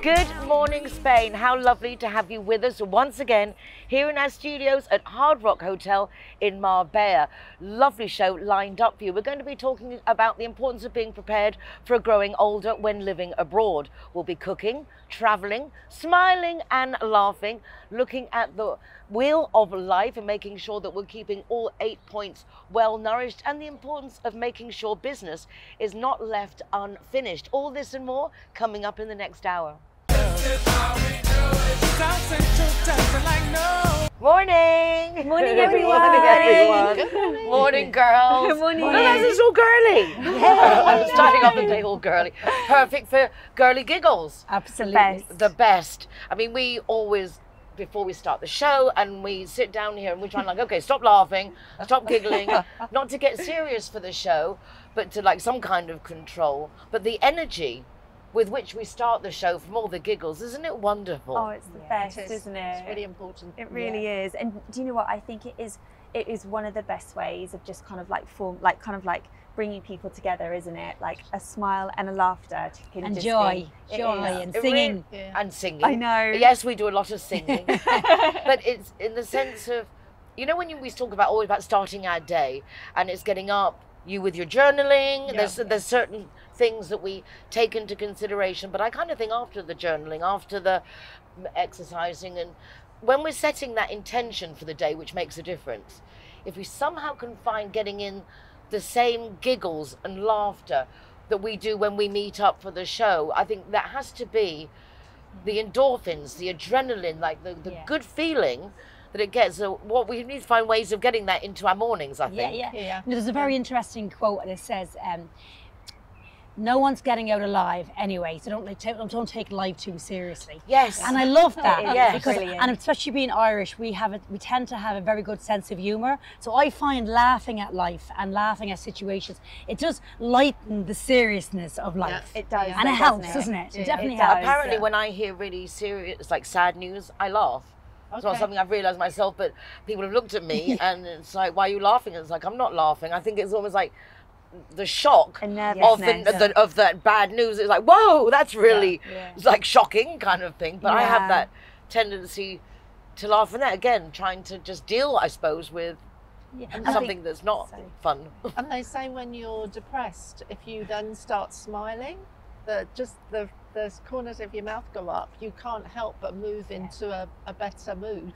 Good morning, Spain. How lovely to have you with us once again here in our studios at Hard Rock Hotel in Marbella. Lovely show lined up for you. We're going to be talking about the importance of being prepared for growing older when living abroad. We'll be cooking, traveling, smiling and laughing, looking at the wheel of life and making sure that we're keeping all 8 points well nourished, and the importance of making sure business is not left unfinished. All this and more coming up in the next hour. Morning! Good morning, everyone. Good morning. Morning, girls. Good morning. Look, this is all girly. I'm starting off the day all girly. Perfect for girly giggles. Absolutely. The best. I mean, we always, before we start the show, and we sit down here and we're trying like, okay, stop laughing, stop giggling, not to get serious for the show, but to like some kind of control. But the energy with which we start the show from all the giggles, isn't it wonderful? Oh, it's the best, isn't it? It's really important. It really is. And do you know what? I think it is one of the best ways of just kind of like bringing people together, isn't it? Like a smile and a laughter. And joy and singing. And singing. I know. Yes, we do a lot of singing. But it's in the sense of, you know, when we talk about always about starting our day, and it's getting up, you with your journaling, there's certain things that we take into consideration, but I kind of think after the journaling, after the exercising, and when we're setting that intention for the day, which makes a difference, if we somehow can find getting in the same giggles and laughter that we do when we meet up for the show, I think that has to be the endorphins, the adrenaline, like the good feeling that it gets. So what we need to find ways of getting that into our mornings, I think. Yeah. There's a very interesting quote that says, no one's getting out alive anyway, so don't take life too seriously. Yes. And I love that. Yes. Because, and especially being Irish, we tend to have a very good sense of humour. So I find laughing at life and laughing at situations, it does lighten the seriousness of life. It does. And it helps, doesn't it? It definitely helps. Apparently when I hear really serious, like sad news, I laugh. It's not something I've realised myself, but people have looked at me and it's like, why are you laughing? And it's like, I'm not laughing. I think it's almost like the shock of that bad news. It's like, whoa, that's really it's like shocking kind of thing. But I have that tendency to laugh, and that again, trying to just deal, I suppose, with something that's not fun. And they say when you're depressed, if you then start smiling, the corners of your mouth go up, you can't help but move into a better mood.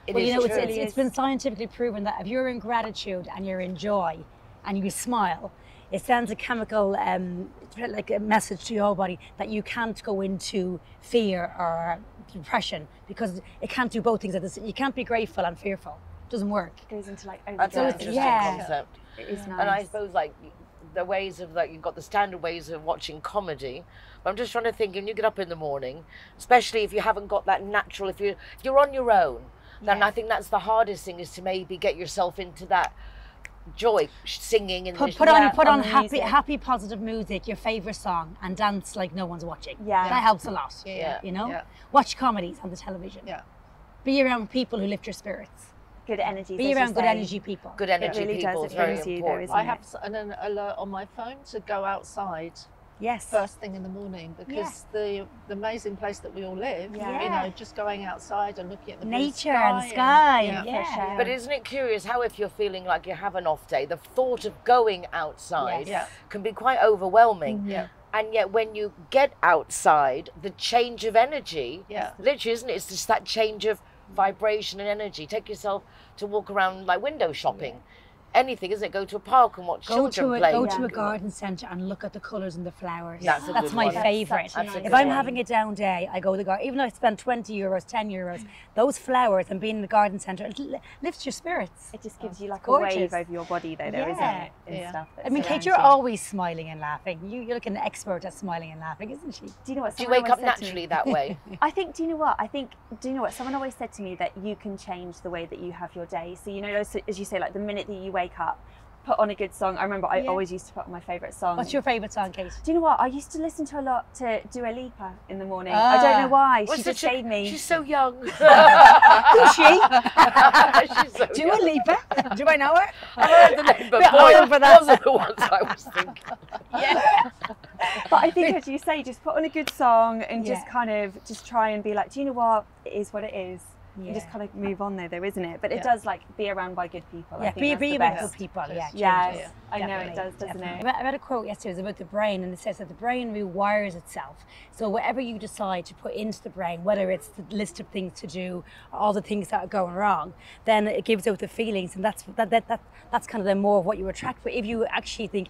It's been scientifically proven that if you're in gratitude and you're in joy and you smile, it sends a chemical like a message to your body that you can't go into fear or depression, because it can't do both things at the same. You can't be grateful and fearful. It doesn't work. It goes into like that's an interesting concept. It is nice. And I suppose like the ways of, like, you've got the standard ways of watching comedy, but I'm just trying to think, when you get up in the morning, especially if you haven't got that natural, if you're on your own, then I think that's the hardest thing, is to maybe get yourself into that joy, singing and put on happy positive music, your favorite song, and dance like no one's watching. That helps a lot. You know, watch comedies on the television. Be around people who lift your spirits. Good energy. Be around good energy people. Good energy it really people does. is very important. I have an alert on my phone to go outside. First thing in the morning, because the amazing place that we all live, you know, just going outside and looking at the nature and sky. But isn't it curious how, if you're feeling like you have an off day, the thought of going outside can be quite overwhelming. And yet when you get outside, the change of energy, literally, isn't it? It's just that change of vibration and energy. Take yourself to walk around, like window shopping. Anything, isn't it? Go to a park and watch children play. Go to a garden centre and look at the colours and the flowers. That's my favourite. If I'm having a down day, I go to the garden. Even though I spend €20, €10, those flowers and being in the garden centre, it lifts your spirits. It just gives you like a wave over your body, though, isn't it? And stuff. I mean, Kate, you're always smiling and laughing. You're like an expert at smiling and laughing, isn't she? Do you know what? Do you wake up naturally that way? I think. Do you know what? Someone always said to me that you can change the way that you have your day. So you know, as you say, like the minute that you wake up, put on a good song. I remember I always used to put on my favourite song. What's your favourite song, Kate? Do you know what? I used to listen to a lot to Dua Lipa in the morning. I don't know why. She just saved me. She's so young. Who's she? She's so Dua Lipa? Do I know her? I heard the name, but boy, those are the ones I was thinking. But I think, as you say, just put on a good song and just kind of just try and be like, do you know what? It is what it is. You just kind of move on though, isn't it? But it does like be around by good people. Yeah, I think be around good people. Yes, I know it does, doesn't it? I read a quote yesterday. It was about the brain, and it says that the brain rewires itself. So whatever you decide to put into the brain, whether it's the list of things to do, or all the things that are going wrong, then it gives out the feelings, and that's kind of the more of what you attract. But if you actually think,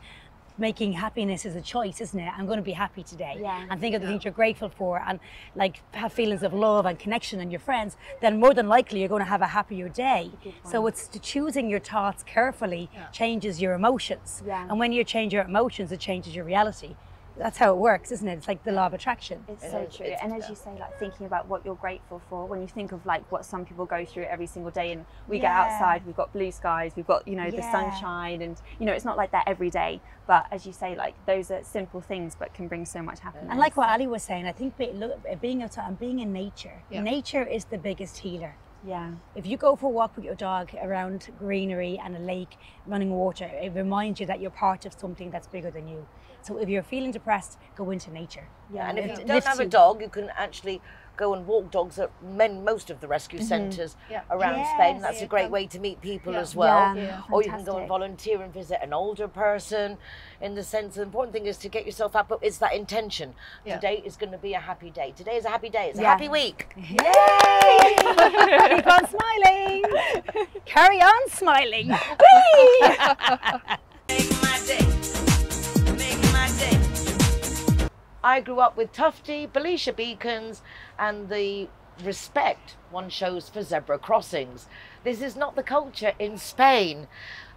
making happiness is a choice, isn't it? I'm going to be happy today, and think of the things you're grateful for, and like have feelings of love and connection and your friends, then more than likely you're going to have a happier day. So it's choosing your thoughts carefully changes your emotions, and when you change your emotions, it changes your reality. That's how it works, isn't it? It's like the law of attraction. It's so true. And as you say, like thinking about what you're grateful for, when you think of like what some people go through every single day, and we get outside, we've got blue skies, we've got, you know, the sunshine, and you know, it's not like that every day. But as you say, like those are simple things, but can bring so much happiness. And like what Ali was saying, I think being outside and being in nature, nature is the biggest healer. Yeah. If you go for a walk with your dog around greenery and a lake, running water, it reminds you that you're part of something that's bigger than you. So if you're feeling depressed, go into nature. Yeah, and if you don't have a dog, you can actually go and walk dogs at most of the rescue centres around Spain. That's a great way to meet people as well. Or you can go and volunteer and visit an older person. In the sense, the important thing is to get yourself up, but it's that intention. Today is going to be a happy day. Today is a happy day. It's a happy week. Yay! Keep on smiling. Carry on smiling. Make my day. I grew up with Tufty, Belisha beacons, and the respect one shows for zebra crossings. This is not the culture in Spain,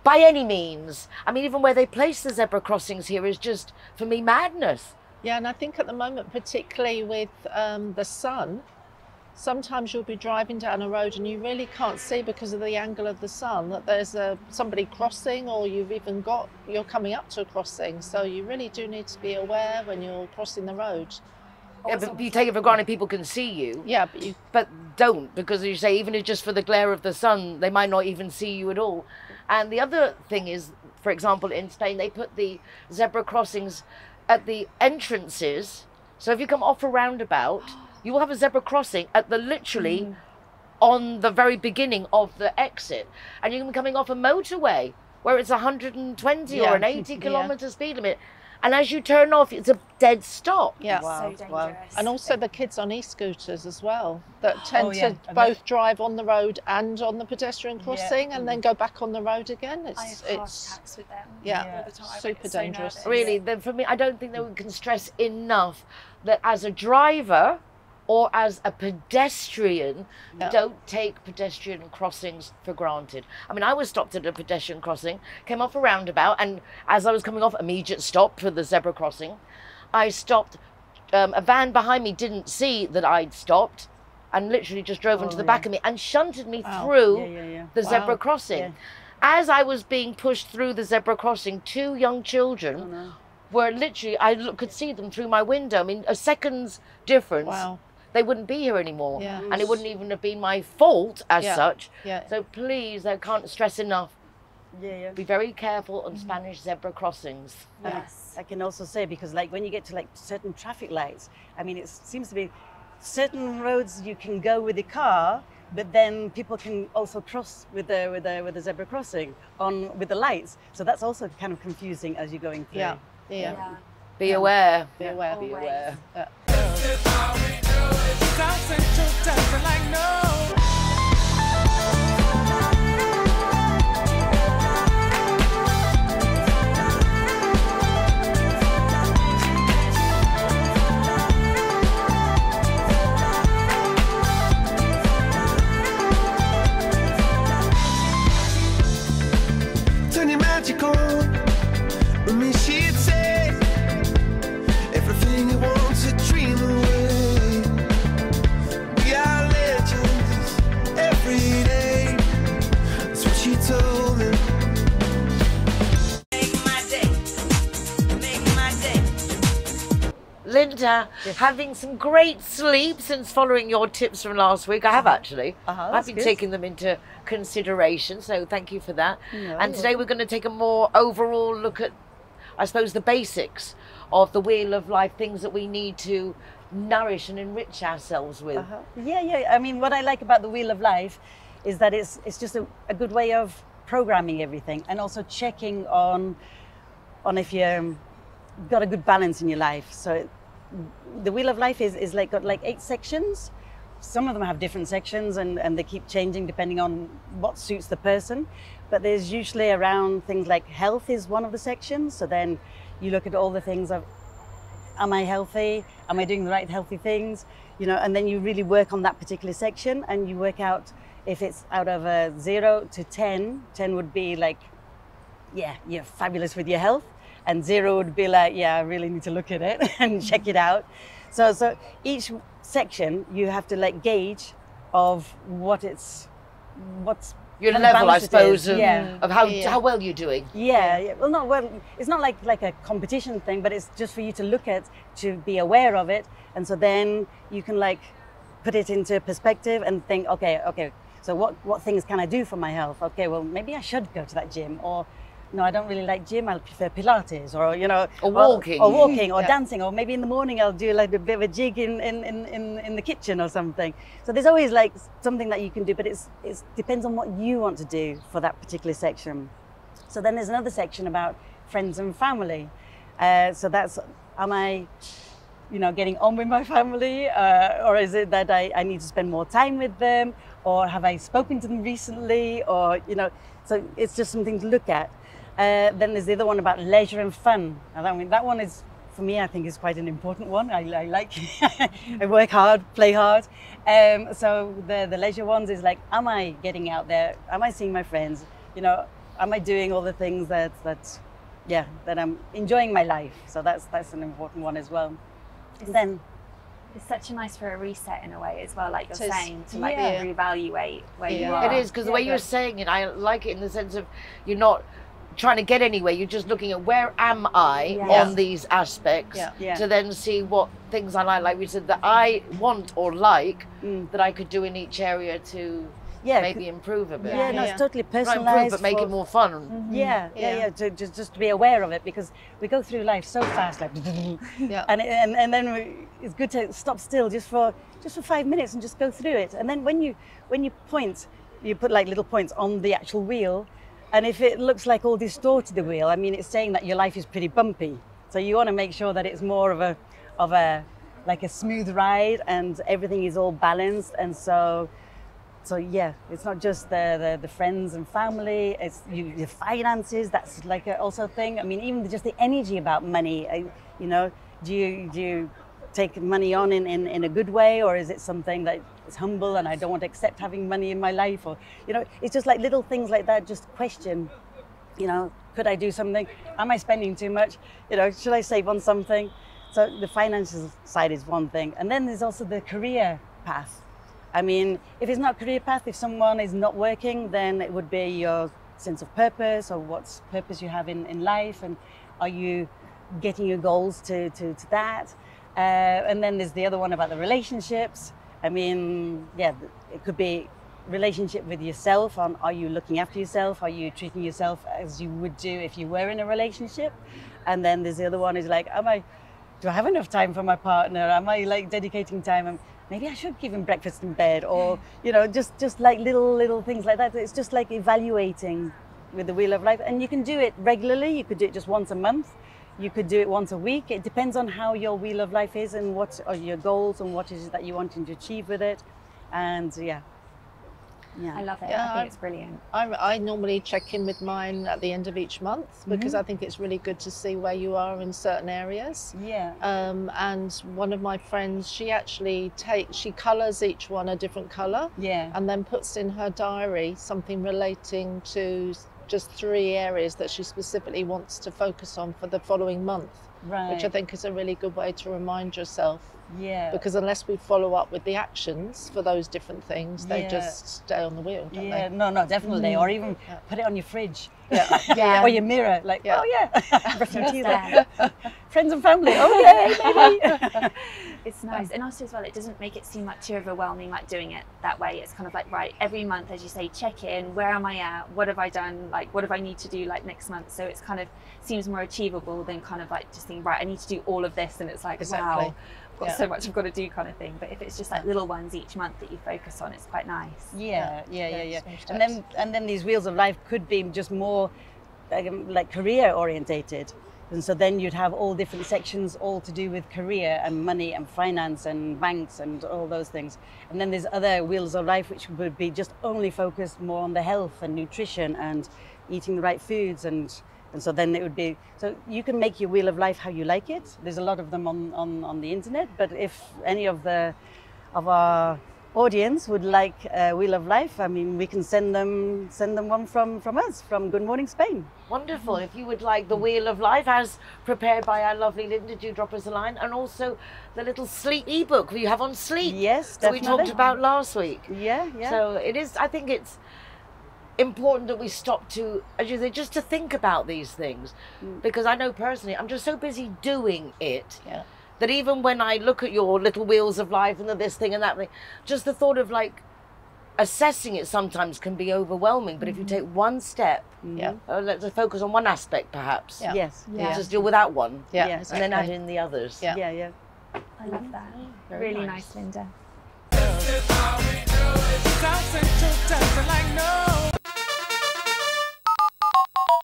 by any means. I mean, even where they place the zebra crossings here is just, for me, madness. Yeah, and I think at the moment, particularly with the sun, sometimes you'll be driving down a road and you really can't see because of the angle of the sun that there's somebody crossing, or you're coming up to a crossing. So you really do need to be aware when you're crossing the road. Yeah, but you take it for granted people can see you. Yeah, but don't, because as you say, even if just for the glare of the sun, they might not even see you at all. And the other thing is, for example, in Spain, they put the zebra crossings at the entrances. So if you come off a roundabout, you will have a zebra crossing at the literally on the very beginning of the exit. And you can be coming off a motorway where it's 120 or an 80 kilometre speed limit. And as you turn off, it's a dead stop. Yeah, so dangerous. And also the kids on e-scooters as well, that tend to both drive on the road and on the pedestrian crossing, and then go back on the road again. I have contacts with them all the time. Super dangerous. Really, for me, I don't think that we can stress enough that as a driver or as a pedestrian, don't take pedestrian crossings for granted. I mean, I was stopped at a pedestrian crossing, came off a roundabout, and as I was coming off, immediate stop for the zebra crossing. I stopped, a van behind me didn't see that I'd stopped, and literally just drove into the back of me and shunted me through the zebra crossing. As I was being pushed through the zebra crossing, 2 young children were literally, could see them through my window. I mean, a second's difference. They wouldn't be here anymore. And it wouldn't even have been my fault as such. So please, I can't stress enough, be very careful on Spanish zebra crossings. I can also say, because like when you get to like certain traffic lights, I mean, it seems to be certain roads you can go with the car, but then people can also cross with the zebra crossing with the lights. So that's also kind of confusing as you're going through. Be aware. Be aware. Be aware. Turning magical, with me she'd say everything you want to dream away. We are legends every day. That's what she told me. Make my day, make my day. Linda, having some great sleep since following your tips from last week. I have actually. I've been taking them into consideration, so thank you for that. And today we're going to take a more overall look at I suppose, the basics of the wheel of life, things that we need to nourish and enrich ourselves with. Yeah. I mean, what I like about the wheel of life is that it's just a good way of programming everything, and also checking on if you've got a good balance in your life. So the wheel of life is like got like 8 sections. Some of them have different sections, and they keep changing depending on what suits the person. But there's usually around things like health is one of the sections. So then you look at all the things of, am I healthy? Am I doing the right healthy things? You know, and then you really work on that particular section, and you work out if it's out of a 0 to 10. 10 would be like, yeah, you're fabulous with your health. And 0 would be like, yeah, I really need to look at it and check it out. So each section you have to like gauge of what's your level, I suppose, of how well you're doing. Yeah. Well, it's not like a competition thing, but it's just for you to look at, to be aware of it, and so then you can like put it into perspective and think, okay. So what things can I do for my health? Okay, well maybe I should go to that gym, or no, I don't really like gym. I prefer Pilates, or or walking, or dancing, or maybe in the morning I'll do like a bit of a jig in the kitchen or something. So there's always like something that you can do, but it depends on what you want to do for that particular section. So then there's another section about friends and family. So that's, am I, getting on with my family, or is it that I need to spend more time with them, or have I spoken to them recently, or so it's just something to look at. Then there's the other one about leisure and fun. And that one is, for me, I think is quite an important one. I like, I work hard, play hard. So the leisure ones is like, am I getting out there? Am I seeing my friends? Am I doing all the things that I'm enjoying my life? So that's an important one as well. Then it's such a nice for a reset in a way as well, like you're saying, to like reevaluate where you are. It is, because the way you're saying it, I like it in the sense of you're not trying to get anywhere, you're just looking at where am I on these aspects to then see what things I like we said, that I want or like that I could do in each area to maybe improve a bit. It's totally personalized. Not improve, but make it more fun. Just to be aware of it, because we go through life so fast, like and then it's good to stop still just for 5 minutes and just go through it. And then when you point, you put like little points on the actual wheel. And if it looks like all distorted, the wheel, I mean, it's saying that your life is pretty bumpy. So you want to make sure that it's more of a like a smooth ride, and everything is all balanced. And so yeah, it's not just the friends and family. It's your finances. That's like also a thing. I mean, even just the energy about money. Do you take money on in a good way, or is it something that is humble and I don't want to accept having money in my life? Or it's just like little things like that. Just question, could I do something? Am I spending too much? Should I save on something? So the finances side is one thing, and then there's also the career path. I mean, if it's not career path, if someone is not working, then it would be your sense of purpose, or what purpose you have in life, and are you getting your goals to that? And then there's the other one about the relationships. I mean, it could be relationship with yourself. Are you looking after yourself? Are you treating yourself as you would do if you were in a relationship? And then there's the other one is like, do I have enough time for my partner? Am I like dedicating time? Maybe I should give him breakfast in bed, or just like little things like that. It's just like evaluating with the wheel of life, and you can do it regularly. You could do it just once a month. You could do it once a week. It depends on how your wheel of life is, and what are your goals, and what is it that you're wanting to achieve with it. And I love it. I think it's brilliant. I normally check in with mine at the end of each month, because I think it's really good to see where you are in certain areas. And one of my friends, she actually she colours each one a different colour, and then puts in her diary something relating to just 3 areas that she specifically wants to focus on for the following month. which I think is a really good way to remind yourself. Yeah. Because unless we follow up with the actions for those different things, they just stay on the wheel, don't they? No, definitely. Or even put it on your fridge. Yeah. Or your mirror, like, Yeah. oh yeah, brush your teeth there. Friends and family, okay, maybe. It's nice. And also as well, it doesn't make it seem like too overwhelming, like doing it that way. It's kind of like, right, every month, as you say, check in, where am I at? What have I done? Like, what do I need to do like next month? So it's kind of seems more achievable than kind of like just thinking, right, I need to do all of this. And it's like, Exactly. wow, I've got so much I've got to do kind of thing. But if it's just like little ones each month that you focus on, it's quite nice. Yeah. Small And then these wheels of life could be just more like career orientated. And so then you'd have all different sections all to do with career and money and finance and banks and all those things. And then there's other wheels of life which would be just only focused more on the health and nutrition and eating the right foods. And so then it would be, so you can make your wheel of life how you like it. There's a lot of them on the internet, but if any of our audience would like a wheel of life, I mean, we can send them one from us, from Good Morning Spain. Wonderful. If you would like the Wheel of Life as prepared by our lovely Linda, do drop us a line. And also the little sleep ebook you have on sleep. Yes, that we definitely. talked about last week. Yeah. So it is, I think it's important that we stop to, as you say, just to think about these things. Because I know personally, I'm just so busy doing it. Yeah. That even when I look at your little wheels of life and this thing and that thing, just the thought of like assessing it sometimes can be overwhelming. But if you take one step, let's focus on one aspect perhaps. Yeah. Yes. Just deal with that one. Yeah. Yes. And then add in the others. Yeah. Yeah. I love that. Very Really nice. nice, Linda.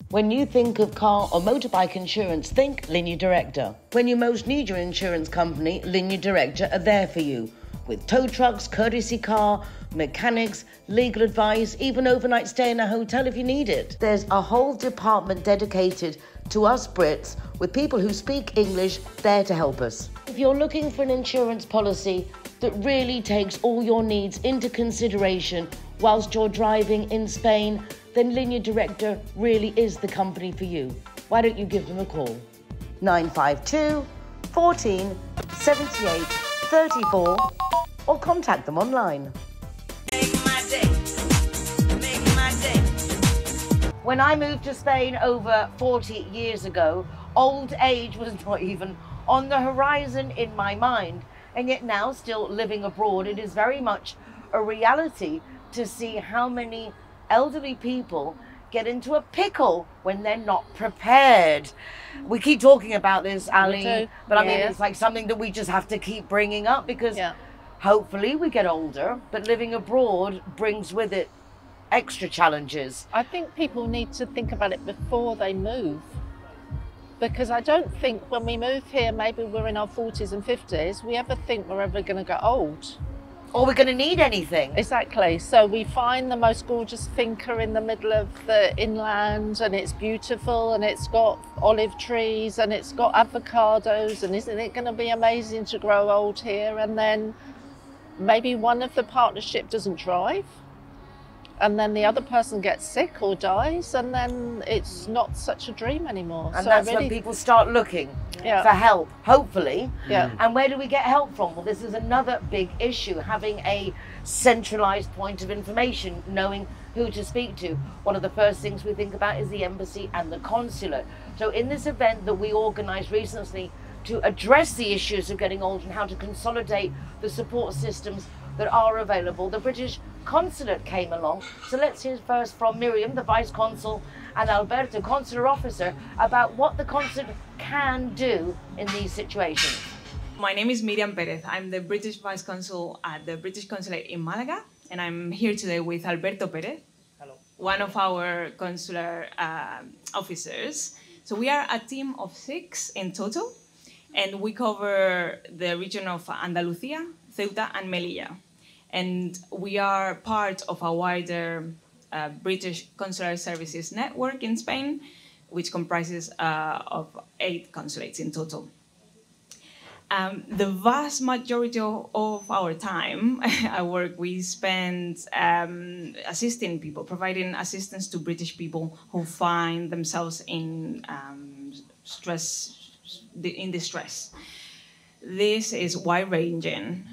When you think of car or motorbike insurance, think Linea Directa. When you most need your insurance company, Linea Directa are there for you. With tow trucks, courtesy car, mechanics, legal advice, even overnight stay in a hotel if you need it. There's a whole department dedicated to us Brits with people who speak English there to help us. If you're looking for an insurance policy that really takes all your needs into consideration whilst you're driving in Spain, then Linea Directa really is the company for you. Why don't you give them a call? 952 14 78 34 or contact them online. When I moved to Spain over 40 years ago, old age was not even on the horizon in my mind. And yet now, still living abroad, it is very much a reality to see how many elderly people get into a pickle when they're not prepared. We keep talking about this, Ali, but I mean, it's like something that we just have to keep bringing up because hopefully we get older, but living abroad brings with it extra challenges. I think people need to think about it before they move. Because I don't think when we move here, maybe we're in our 40s and 50s, we ever think we're ever going to get old. Or we're going to need anything. Exactly. So we find the most gorgeous finca in the middle of the inland and it's beautiful and it's got olive trees and it's got avocados and isn't it going to be amazing to grow old here? And then maybe one of the partnership doesn't drive and then the other person gets sick or dies and then it's not such a dream anymore. And so that's when people start looking for help, hopefully. And where do we get help from? Well, this is another big issue, having a centralized point of information, knowing who to speak to. One of the first things we think about is the embassy and the consulate. So in this event that we organized recently to address the issues of getting old and how to consolidate the support systems that are available, the British Consulate came along. So let's hear first from Miriam, the Vice Consul, and Alberto, Consular Officer, about what the Consulate can do in these situations. My name is Miriam Perez. I'm the British Vice Consul at the British Consulate in Malaga, and I'm here today with Alberto Perez, one of our consular officers. So we are a team of 6 in total, and we cover the region of Andalucía, Ceuta and Melilla. And we are part of a wider British Consular Services network in Spain, which comprises of 8 consulates in total. The vast majority of our time at work, we spend assisting people, providing assistance to British people who find themselves in stress in distress. This is wide-ranging,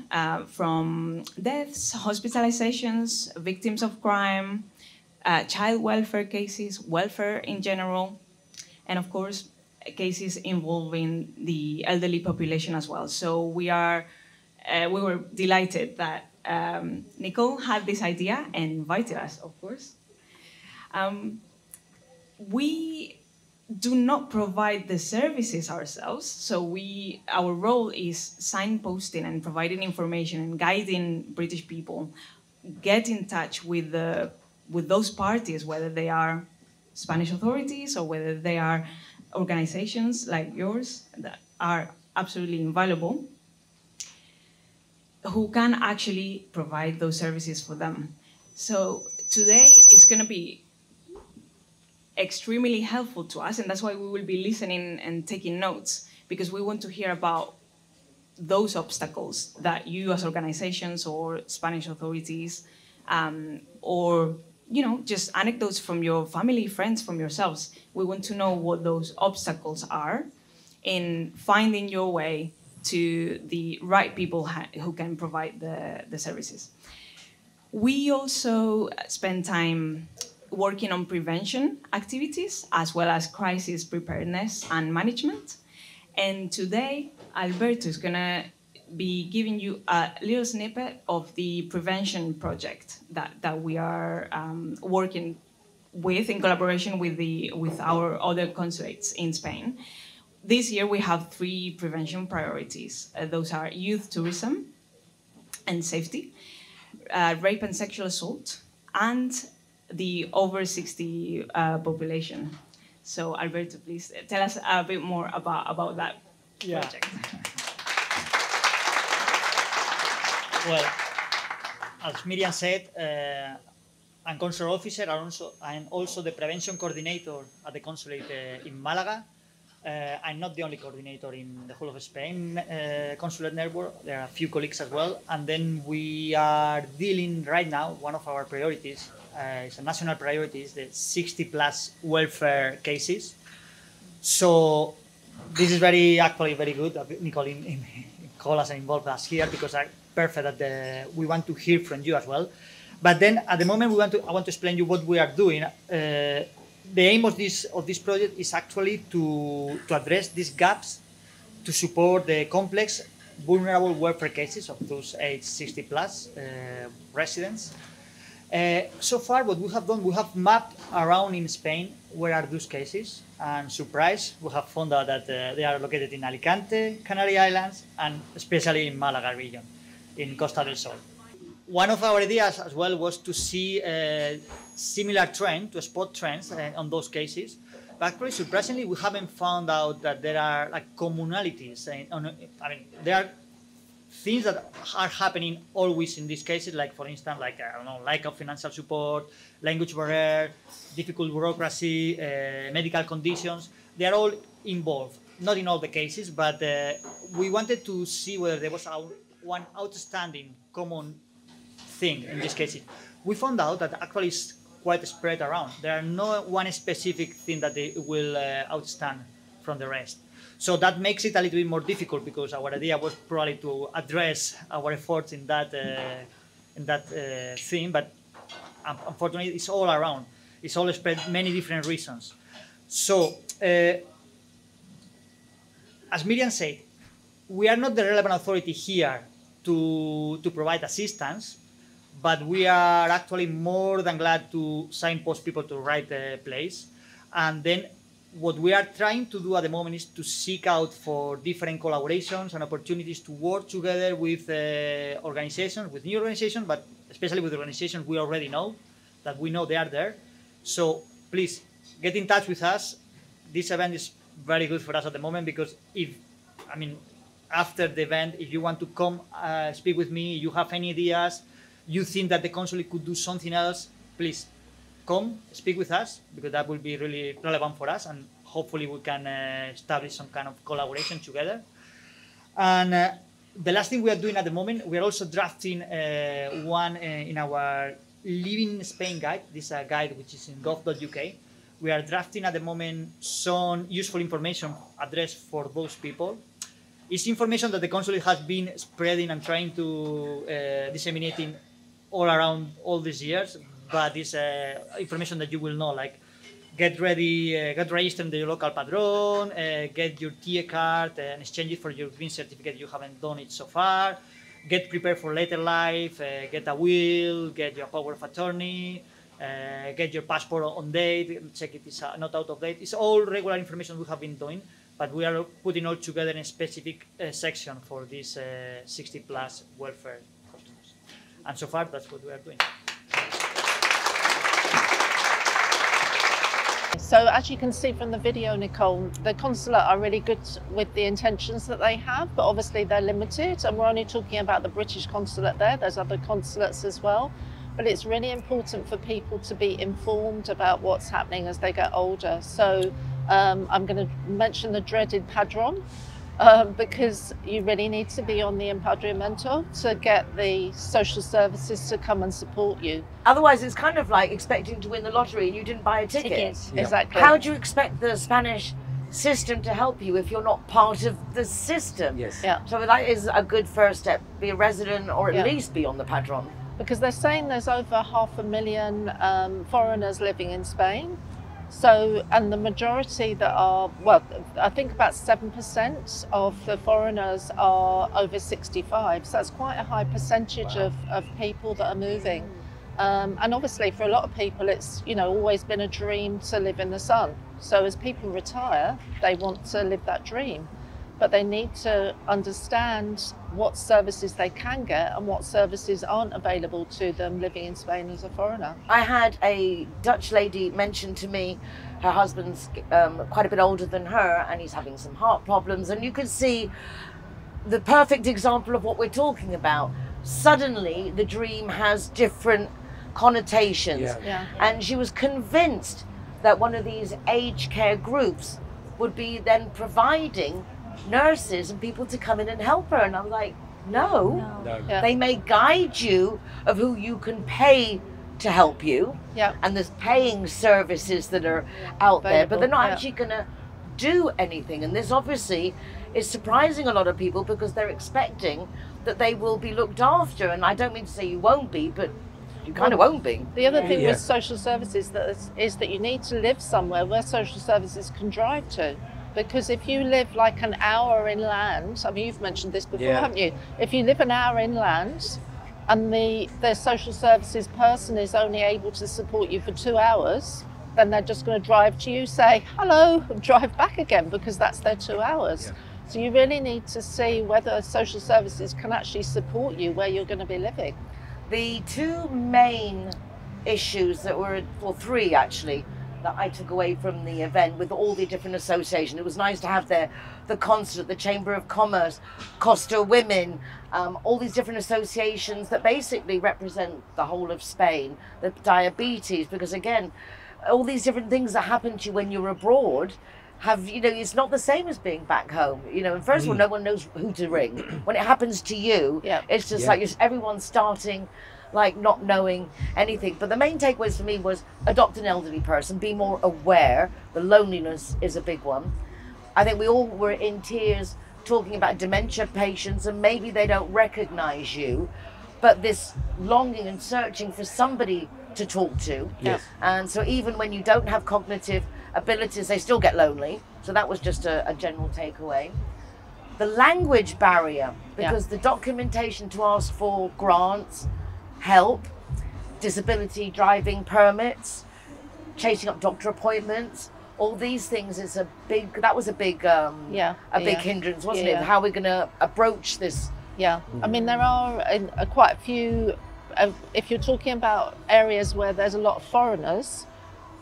from deaths, hospitalizations, victims of crime, child welfare cases, welfare in general, and of course, cases involving the elderly population as well. So we were delighted that Nicole had this idea and invited us, of course. We do not provide the services ourselves, so our role is signposting and providing information and guiding British people get in touch with those parties, whether they are Spanish authorities or whether they are organizations like yours that are absolutely invaluable, who can actually provide those services for them. So today is going to be extremely helpful to us, and that's why we will be listening and taking notes, because we want to hear about those obstacles that you as organizations or Spanish authorities, or just anecdotes from your family, friends, from yourselves. We want to know what those obstacles are in finding your way to the right people who can provide the services. We also spend time working on prevention activities as well as crisis preparedness and management. And today, Alberto is going to be giving you a little snippet of the prevention project that we are working with in collaboration with our other consulates in Spain. This year we have 3 prevention priorities. Those are youth tourism and safety, rape and sexual assault, and the over 60 population. So Alberto, please tell us a bit more about that project. Well, as Miriam said, I'm consular officer. I'm also the prevention coordinator at the consulate in Malaga. I'm not the only coordinator in the whole of Spain consulate network. There are a few colleagues as well. And then we are dealing right now, one of our priorities, it's a national priority, is the 60+ welfare cases. So this is actually very good that Nicole call us and involve us here, because it's perfect that we want to hear from you as well. But then at the moment I want to explain you what we are doing. The aim of this project is actually to address these gaps, to support the complex, vulnerable welfare cases of those age 60+ residents. So far, what we have done, we have mapped around in Spain where are those cases, and surprise, we have found out that they are located in Alicante, Canary Islands, and especially in Malaga region, in Costa del Sol. One of our ideas as well was to see a similar trend, to spot trends on those cases. But actually, surprisingly, we haven't found out that there are commonalities. There are things that are happening always in these cases, like for instance, lack of financial support, language barrier, difficult bureaucracy, medical conditions. They are all involved. Not in all the cases, but we wanted to see whether there was one outstanding common thing in this case. We found out that actually it's quite spread around. There are no one specific thing that they will outstand from the rest. So that makes it a little bit more difficult, because our idea was probably to address our efforts in that theme, but unfortunately it's all around. It's all spread many different reasons. So as Miriam said, we are not the relevant authority here to provide assistance, but we are actually more than glad to signpost people to the right place. And then what we are trying to do at the moment is to seek out for different collaborations and opportunities to work together with organizations, with new organizations, but especially with organizations we already know, that we know they are there. So please get in touch with us. This event is very good for us at the moment, because after the event, if you want to come speak with me, you have any ideas, you think that the consulate could do something else, please come speak with us, because that will be really relevant for us, and hopefully we can establish some kind of collaboration together. And the last thing we are doing at the moment, we are also drafting one in our Living Spain guide. This is a guide which is in gov.uk, We are drafting at the moment some useful information addressed for those people. It's information that the consulate has been spreading and trying to disseminating all around all these years, but it's information that you will know, like get ready, get registered in the local padron, get your TIE card and exchange it for your green certificate if you haven't done it so far, get prepared for later life, get a will, get your power of attorney, get your passport on date, check it is not out of date. It's all regular information we have been doing, but we are putting all together in a specific section for these 60 plus welfare customers. And so far, that's what we are doing. So as you can see from the video, Nicole, the consulate are really good with the intentions that they have, but obviously they're limited, and we're only talking about the British consulate there. There's other consulates as well. But it's really important for people to be informed about what's happening as they get older. So I'm going to mention the dreaded padron, because you really need to be on the empadronamiento to get the social services to come and support you. Otherwise, it's kind of like expecting to win the lottery and you didn't buy a ticket. Yeah. Exactly. How do you expect the Spanish system to help you if you're not part of the system? Yes. Yeah. So that is a good first step. Be a resident, or at Yeah. least be on the padron. Because they're saying there's over 500,000 foreigners living in Spain. So, and the majority that are, well, I think about 7% of the foreigners are over 65. So that's quite a high percentage of people that are moving. And obviously for a lot of people, it's, you know, always been a dream to live in the sun. So as people retire, they want to live that dream. But they need to understand what services they can get and what services aren't available to them living in Spain as a foreigner. I had a Dutch lady mention to me, her husband's quite a bit older than her and he's having some heart problems, and you could see the perfect example of what we're talking about. Suddenly the dream has different connotations. Yeah. Yeah. And she was convinced that one of these aged care groups would be then providing nurses and people to come in and help her, and I'm like, no. Yeah. They may guide you of who you can pay to help you, Yeah. and there's paying services that are out there, but they're not Yeah. actually going to do anything. And this obviously is surprising a lot of people because they're expecting that they will be looked after, and I don't mean to say you won't be, but you kind of won't be. The other thing Yeah. with social services is that you need to live somewhere where social services can drive to. Because if you live like an hour inland, I mean, you've mentioned this before, Yeah. haven't you? If you live an hour inland and the social services person is only able to support you for 2 hours, then they're just going to drive to you, say hello, and drive back again, because that's their 2 hours. Yeah. So you really need to see whether social services can actually support you where you're going to be living. The two main issues that were, well, three actually, that I took away from the event with all the different associations. It was nice to have there the Consul, the Chamber of Commerce, Costa Women, all these different associations that basically represent the whole of Spain, the diabetes, because again, all these different things that happen to you when you're abroad have, you know, it's not the same as being back home, you know, and first of all, no one knows who to ring. When it happens to you, Yeah. it's just Yeah. like everyone's starting like not knowing anything. But the main takeaways for me was adopt an elderly person, be more aware. The loneliness is a big one. I think we all were in tears talking about dementia patients, and maybe they don't recognize you, but this longing and searching for somebody to talk to. Yes. And so even when you don't have cognitive abilities, they still get lonely. So that was just a general takeaway. The language barrier, because the documentation to ask for grants, help, disability driving permits, chasing up doctor appointments, all these things is a big, that was a big hindrance, wasn't it? How we're going to approach this. Yeah, I mean, there are quite a few, if you're talking about areas where there's a lot of foreigners,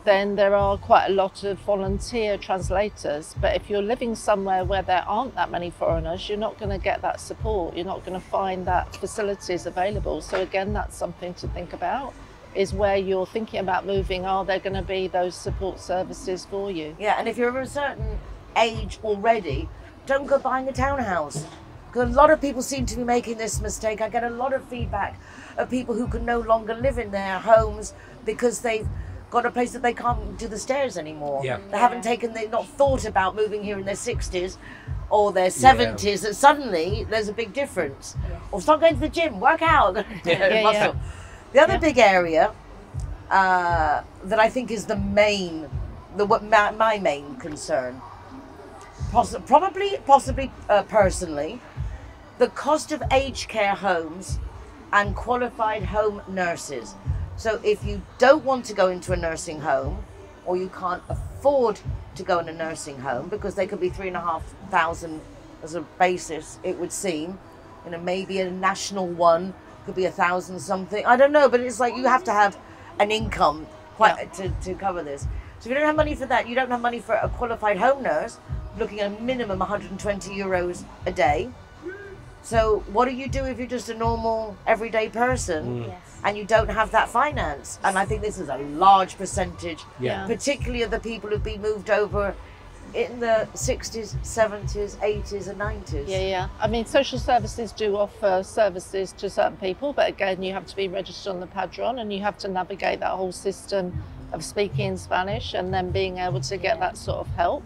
then there are quite a lot of volunteer translators. But if you're living somewhere where there aren't that many foreigners, you're not going to get that support. You're not going to find that facilities available. So again, that's something to think about, is where you're thinking about moving, are there going to be those support services for you? Yeah, and if you're of a certain age already, don't go buying a townhouse. Because a lot of people seem to be making this mistake. I get a lot of feedback of people who can no longer live in their homes because they've got a place that they can't do the stairs anymore. Yeah. They've not thought about moving here in their 60s or their 70s, that suddenly there's a big difference. Or start going to the gym, work out. The other big area that I think is my main concern, possibly personally, the cost of aged care homes and qualified home nurses. So if you don't want to go into a nursing home, or you can't afford to go in a nursing home, because they could be $3,500 as a basis, it would seem, maybe a national one could be $1,000 something. I don't know, but it's like you have to have an income to cover this. So if you don't have money for that, you don't have money for a qualified home nurse, looking at a minimum 120 euros a day. So what do you do if you're just a normal everyday person and you don't have that finance? And I think this is a large percentage, particularly of the people who've been moved over in the 60s, 70s, 80s and 90s. I mean, social services do offer services to certain people, but again, you have to be registered on the Padron and you have to navigate that whole system of speaking Spanish and then being able to get that sort of help.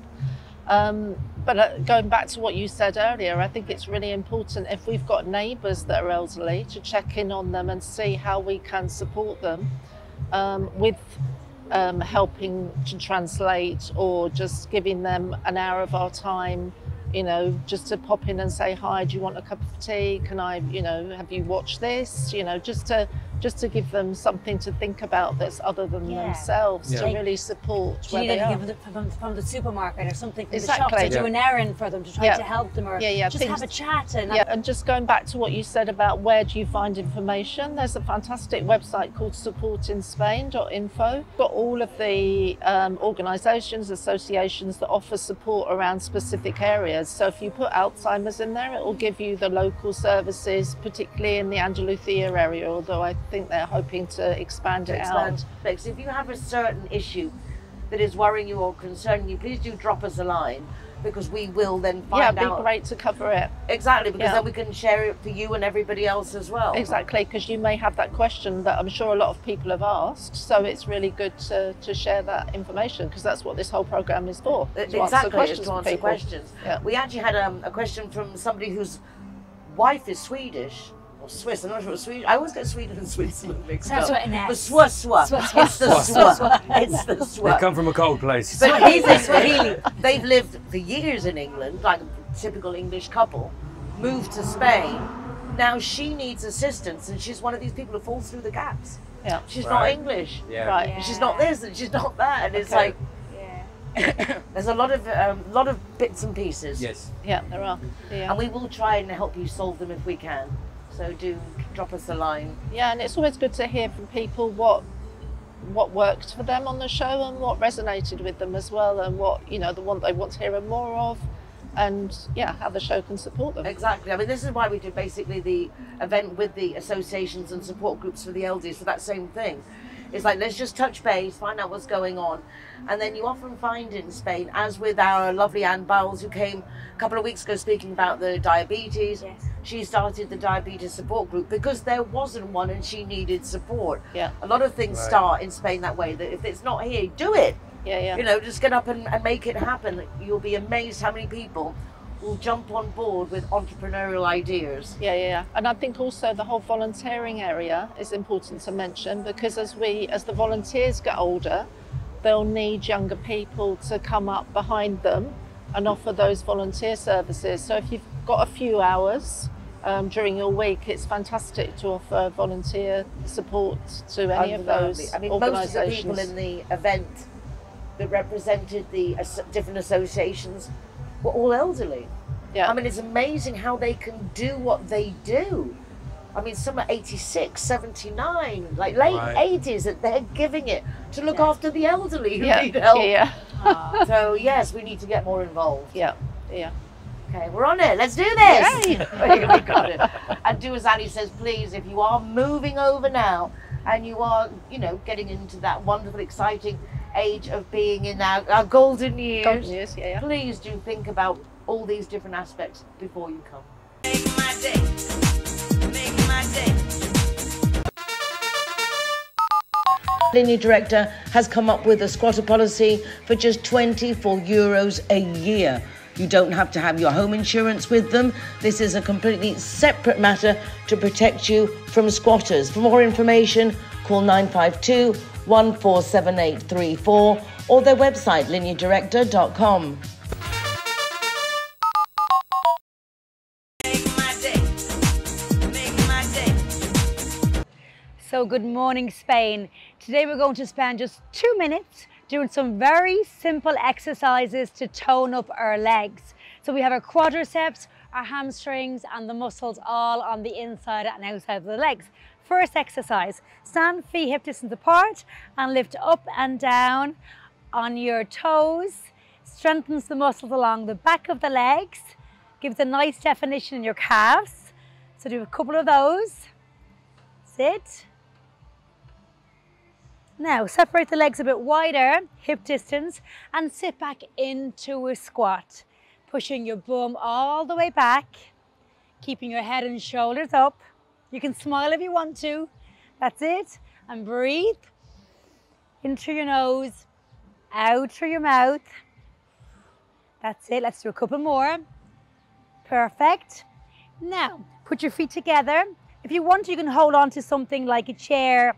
But going back to what you said earlier, I think it's really important if we've got neighbours that are elderly to check in on them and see how we can support them with helping to translate, or just giving them an hour of our time, just to pop in and say, hi, do you want a cup of tea? Can I, have you watched this? Just to give them something to think about that's other than themselves, to really support where they are. Give them from the supermarket or something from the shop to do an errand for them, to try to help them, or just have a chat. And just going back to what you said about where do you find information, there's a fantastic website called supportinspain.info. Got all of the organisations, associations that offer support around specific areas. So if you put Alzheimer's in there, it will give you the local services, particularly in the Andalusia area, although I think they're hoping to expand it out. Because if you have a certain issue that is worrying you or concerning you, please do drop us a line, because we will then find out. Yeah, it'd be great to cover it. Exactly, because then we can share it for you and everybody else as well. Exactly, because you may have that question that I'm sure a lot of people have asked, so it's really good to share that information, because that's what this whole programme is for. Exactly, to answer questions. We actually had a question from somebody whose wife is Swedish, or Swiss. I'm not sure it's Swedish. I always get Sweden and Switzerland mixed up. But It's the Swa. It's the Swa. They come from a cold place. But they've lived for years in England, like a typical English couple, moved to Spain. Now she needs assistance, and she's one of these people who falls through the gaps. She's not English. She's not this and she's not that, and it's like there's a lot of bits and pieces. Yeah, there are. And we will try and help you solve them if we can. So do drop us a line. Yeah, and it's always good to hear from people what worked for them on the show and what resonated with them as well, and what the one they want to hear more of, and how the show can support them. Exactly. I mean, this is why we did basically the event with the associations and support groups for the elderly, for that same thing. It's like, let's just touch base, find out what's going on. And then you often find in Spain, as with our lovely Anne Bowles, who came a couple of weeks ago speaking about the diabetes. She started the diabetes support group because there wasn't one and she needed support. A lot of things start in Spain that way, that if it's not here, do it. Just get up and make it happen. You'll be amazed how many people will jump on board with entrepreneurial ideas. And I think also the whole volunteering area is important to mention, because as the volunteers get older, they'll need younger people to come up behind them and offer those volunteer services. So if you've got a few hours during your week, it's fantastic to offer volunteer support to any of those organisations. Most of the people in the event that represented the different associations were all elderly. I mean, it's amazing how they can do what they do. I mean, some are 86, 79, like late 80s, that they're giving it to look after the elderly who need help. So yes, we need to get more involved. Okay, we're on it. Let's do this. We got it. And do as Ali says, please, if you are moving over now and you are, getting into that wonderful, exciting age of being in our golden years, please do think about all these different aspects before you come. Make my day. Make my day. Linea Directa has come up with a squatter policy for just €24 a year. You don't have to have your home insurance with them. This is a completely separate matter to protect you from squatters. For more information, call 952 147834 or their website, lineadirecta.com. So good morning, Spain. Today we're going to spend just 2 minutes doing some very simple exercises to tone up our legs. So we have our quadriceps, our hamstrings and the muscles all on the inside and outside of the legs. First exercise, stand feet hip distance apart and lift up and down on your toes. Strengthens the muscles along the back of the legs, gives a nice definition in your calves. So do a couple of those. Sit. Now separate the legs a bit wider, hip distance, and sit back into a squat. Pushing your bum all the way back, keeping your head and shoulders up. You can smile if you want to. That's it. And breathe in through your nose, out through your mouth. That's it. Let's do a couple more. Perfect. Now, put your feet together. If you want, you can hold on to something like a chair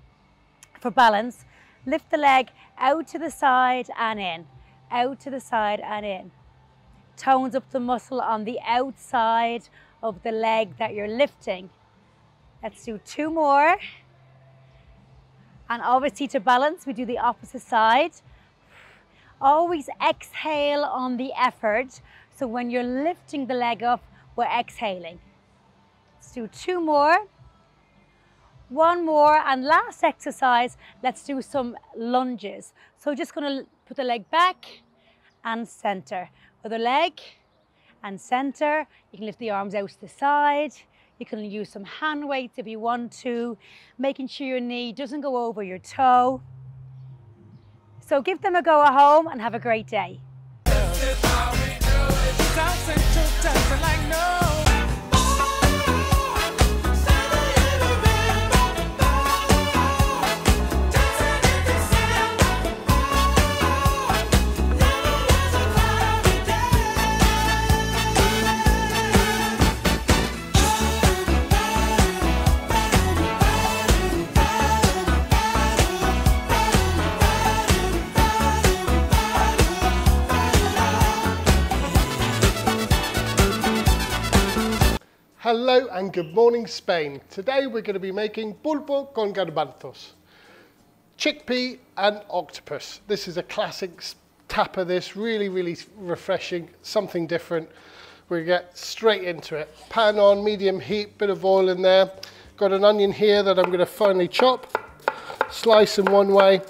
for balance. Lift the leg out to the side and in, out to the side and in. Tones up the muscle on the outside of the leg that you're lifting. Let's do 2 more. And obviously to balance, we do the opposite side. Always exhale on the effort. So when you're lifting the leg up, we're exhaling. Let's do 2 more. 1 more, and last exercise, let's do some lunges. So just gonna put the leg back and center. Other leg and center. You can lift the arms out to the side. You can use some hand weights if you want to, making sure your knee doesn't go over your toe. So give them a go at home and have a great day. Hello and good morning, Spain. Today we're going to be making pulpo con garbanzos, chickpea and octopus. This is a classic tapa, this really refreshing, something different. We get straight into it. Pan on, medium heat, bit of oil in there. Got an onion here that I'm going to finely chop, slice in one way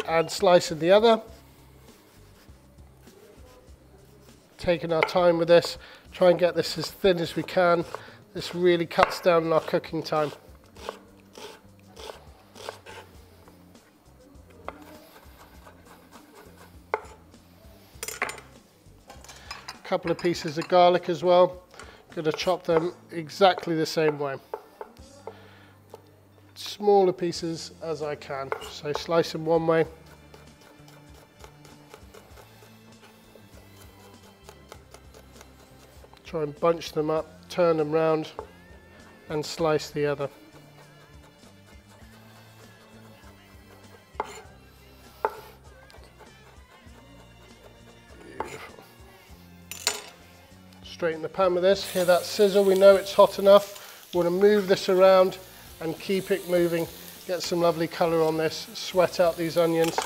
and slice in the other. Taking our time with this. Try and get this as thin as we can. This really cuts down on our cooking time. A couple of pieces of garlic as well. Going to chop them exactly the same way. Smaller pieces as I can. So slice them one way. Try and bunch them up, turn them round and slice the other. Beautiful. Straighten the pan with this. Hear that sizzle? We know it's hot enough. We want to move this around and keep it moving. Get some lovely colour on this. Sweat out these onions.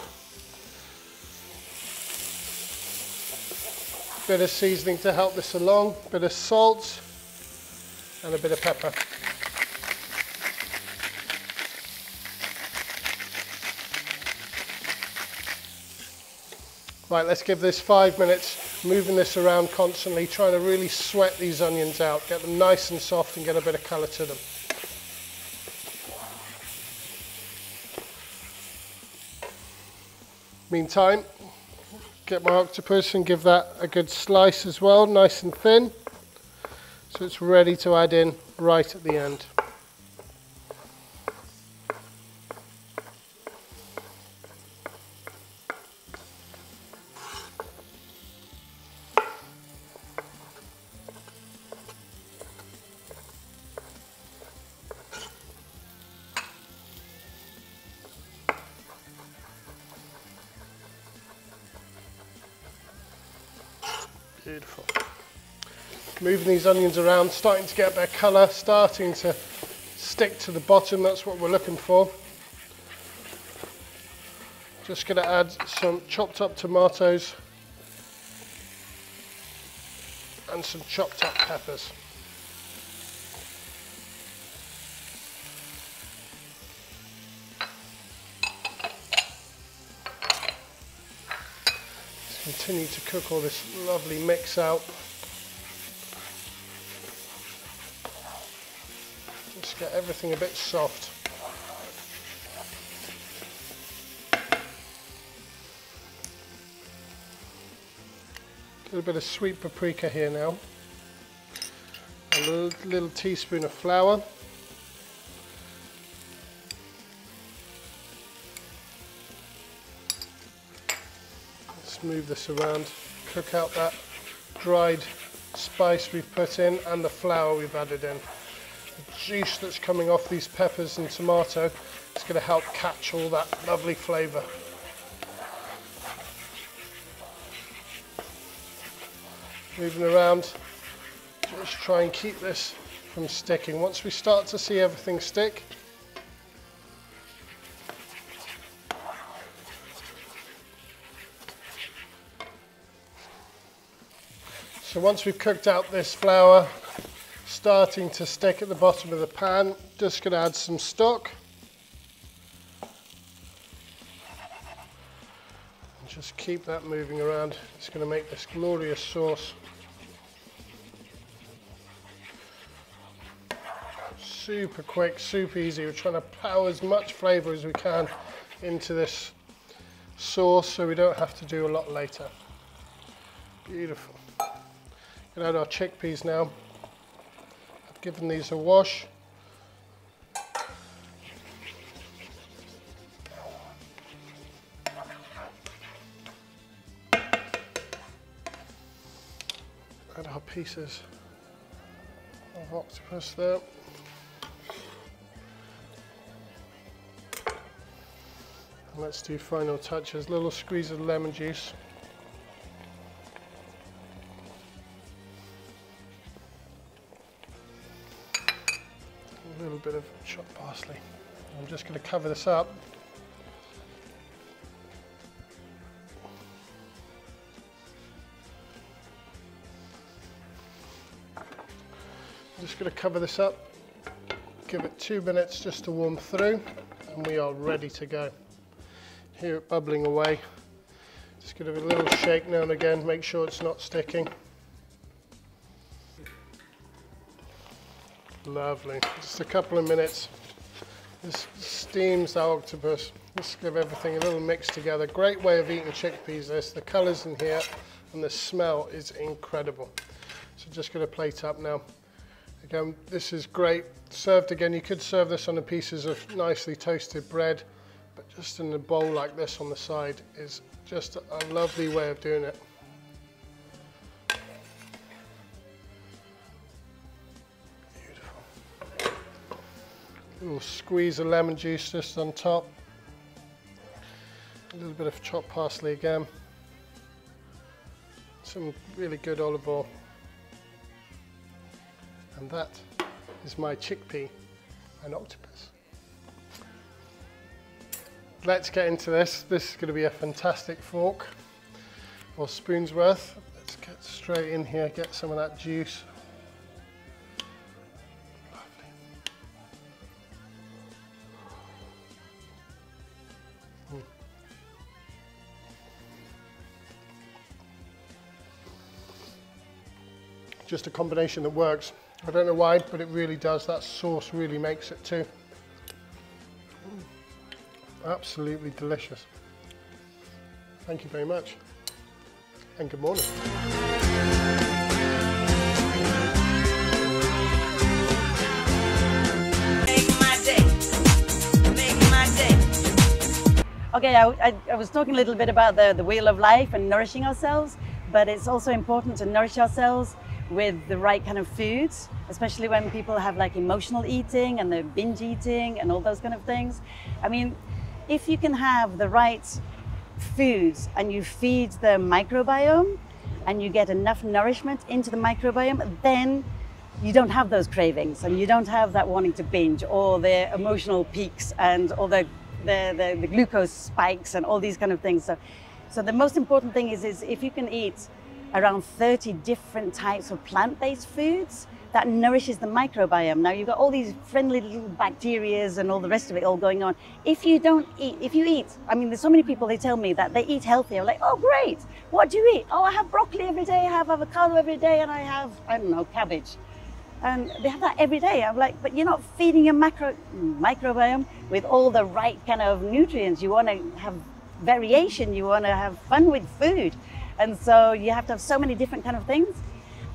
Bit of seasoning to help this along, bit of salt and a bit of pepper. Right, let's give this 5 minutes, moving this around constantly, trying to really sweat these onions out, get them nice and soft and get a bit of colour to them. Meantime, get my octopus and give that a good slice as well, nice and thin, so it's ready to add in right at the end. Beautiful. Moving these onions around, starting to get their colour, starting to stick to the bottom. That's what we're looking for. Just going to add some chopped up tomatoes and some chopped up peppers. Continue to cook all this lovely mix out. Just get everything a bit soft. A little bit of sweet paprika here now. A little teaspoon of flour. Move this around, cook out that dried spice we've put in and the flour we've added in. The juice that's coming off these peppers and tomato is going to help catch all that lovely flavour. Moving around, just try and keep this from sticking. Once we start to see everything stick, so once we've cooked out this flour, starting to stick at the bottom of the pan, just going to add some stock. And just keep that moving around. It's going to make this glorious sauce. Super quick, super easy. We're trying to plow as much flavour as we can into this sauce so we don't have to do a lot later. Beautiful. We'll add our chickpeas now. I've given these a wash. Add our pieces of octopus there. And let's do final touches. Little squeeze of lemon juice. A little bit of chopped parsley. I'm just going to cover this up. I'm just going to cover this up, give it 2 minutes just to warm through, and we are ready to go. Hear it bubbling away. Just give it a little shake now and again, make sure it's not sticking. Lovely. Just a couple of minutes. This steams our octopus. Just give everything a little mix together. Great way of eating chickpeas this. The colours in here and the smell is incredible. So just going to plate up now. Again, this is great. Served again, you could serve this on the pieces of nicely toasted bread, but just in a bowl like this on the side is just a lovely way of doing it. A little squeeze of lemon juice just on top. A little bit of chopped parsley again. Some really good olive oil. And that is my chickpea and octopus. Let's get into this. This is going to be a fantastic fork or spoon's worth. Let's get straight in here, get some of that juice. Just a combination that works. I don't know why, but it really does. That sauce really makes it too. Absolutely delicious. Thank you very much. And good morning. Okay, I was talking a little bit about the wheel of life and nourishing ourselves, but it's also important to nourish ourselves with the right kind of foods, especially when people have like emotional eating and the binge eating and all those kind of things. I mean, if you can have the right foods and you feed the microbiome, and you get enough nourishment into the microbiome, then you don't have those cravings and you don't have that wanting to binge or the emotional peaks and all the glucose spikes and all these kind of things. So the most important thing is if you can eat around 30 different types of plant-based foods, that nourishes the microbiome. Now you've got all these friendly little bacteria and all the rest of it all going on. If you eat, I mean, there's so many people, they tell me that they eat healthy. I'm like, oh great, what do you eat? Oh, I have broccoli every day, I have avocado every day, and I have, I don't know, cabbage. And they have that every day. I'm like, but you're not feeding your microbiome with all the right kind of nutrients. You want to have variation, you want to have fun with food. And so you have to have so many different kind of things.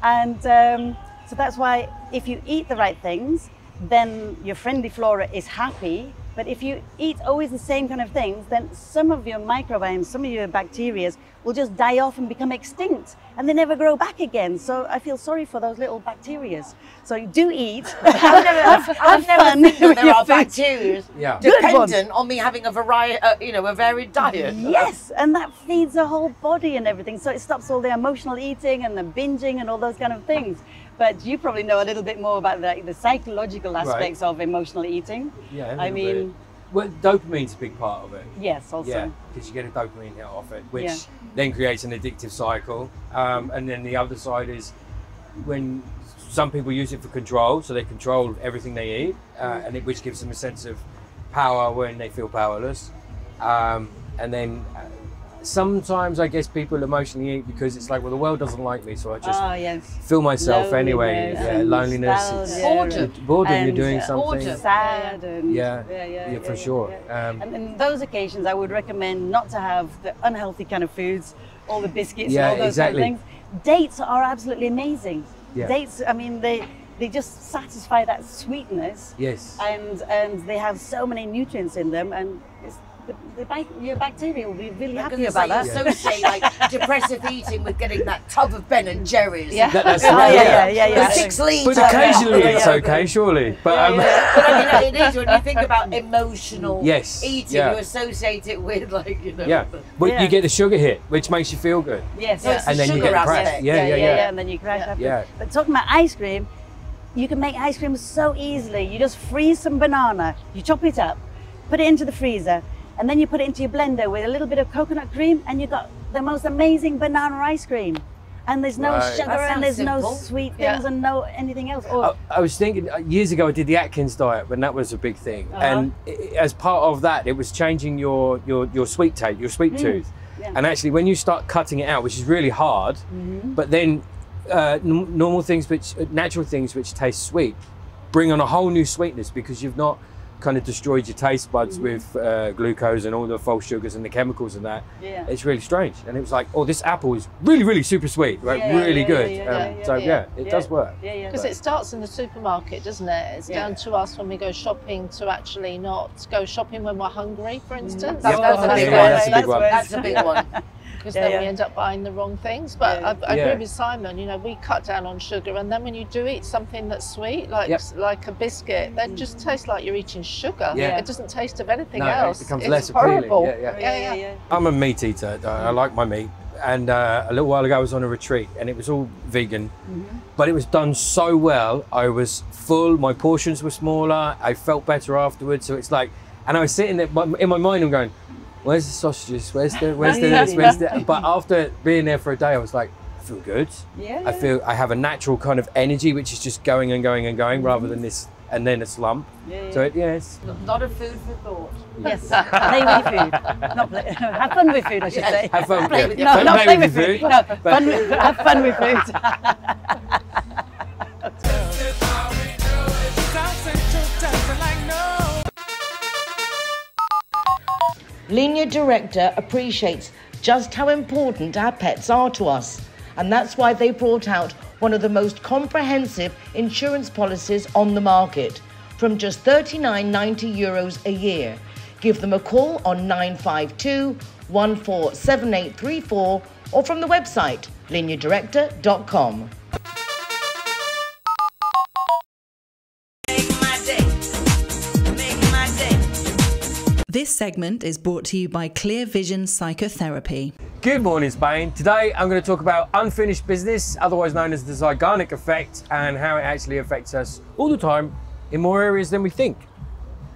And so that's why if you eat the right things, then your friendly flora is happy. But if you eat always the same kind of things, then some of your microbiome, some of your bacteria will just die off and become extinct and they never grow back again. So I feel sorry for those little bacteria. So you do eat. I've never think that there are bacteria dependent on me having a varied diet. Yes, and that feeds the whole body and everything. So it stops all the emotional eating and the binging and all those kind of things. But you probably know a little bit more about the psychological aspects of emotional eating. Yeah, I mean, well, dopamine's a big part of it. Yes, also. Yeah, because you get a dopamine hit off it, which then creates an addictive cycle. And then the other side is when some people use it for control, so they control everything they eat, which gives them a sense of power when they feel powerless. And then sometimes I guess people emotionally eat because it's like, well, the world doesn't like me, so I just feel myself anyway. Yeah, loneliness, boredom. You're doing something. Sad. And yeah, for sure. And in those occasions, I would recommend not to have the unhealthy kind of foods, all the biscuits, all those kind of things. Dates are absolutely amazing. Yeah. Dates, I mean, they just satisfy that sweetness. Yes. And they have so many nutrients in them, and your bacteria will be really happy about that. You associate like depressive eating with getting that tub of Ben and Jerry's. Yeah, that's the 6 litres. But occasionally it's okay, surely. But but I mean, it is when you think about emotional eating, you associate it with But you get the sugar hit, which makes you feel good. Yes, and then you get a crash. And then you crash after. But talking about ice cream, you can make ice cream so easily. You just freeze some banana, you chop it up, put it into the freezer, and then you put it into your blender with a little bit of coconut cream, and you've got the most amazing banana ice cream. And there's no sugar and there's no sweet things and no anything else. I was thinking years ago I did the Atkins diet when that was a big thing, and as part of that it was changing your sweet taste, your sweet tooth. And actually when you start cutting it out, which is really hard, but then natural things which taste sweet bring on a whole new sweetness because you've not kind of destroyed your taste buds with glucose and all the false sugars and the chemicals and that. It's really strange. And it was like, oh, this apple is really, really super sweet, right? Really good. It does work. Because it starts in the supermarket, doesn't it? It's down to us when we go shopping to actually not go shopping when we're hungry, for instance. That's a big one. That's a big one. Because then we end up buying the wrong things. But I agree with Simon, we cut down on sugar, and then when you do eat something that's sweet, like a biscuit, that just tastes like you're eating sugar. It doesn't taste of anything else. It becomes it's less horrible. appealing. I'm a meat eater. I like my meat. And a little while ago I was on a retreat and it was all vegan, but it was done so well. I was full, my portions were smaller, I felt better afterwards. So it's like, and I was sitting there in my mind, I'm going, where's the sausages? Where's the this? Where's the? But after being there for a day, I was like, I feel good. I feel I have a natural kind of energy, which is just going and going and going, rather than this and then a slump. So it's not a food for thought. Yes, play with food. Not play. Have fun with food, I should say. Have fun. Play with not play with food. No, have fun with food. Linea Directa appreciates just how important our pets are to us, and that's why they brought out one of the most comprehensive insurance policies on the market from just €39.90 a year. Give them a call on 952 147834 or from the website lineadirecta.com. This segment is brought to you by Clear Vision Psychotherapy. Good morning, Spain. Today I'm going to talk about unfinished business, otherwise known as the Zeigarnik effect, and how it actually affects us all the time in more areas than we think.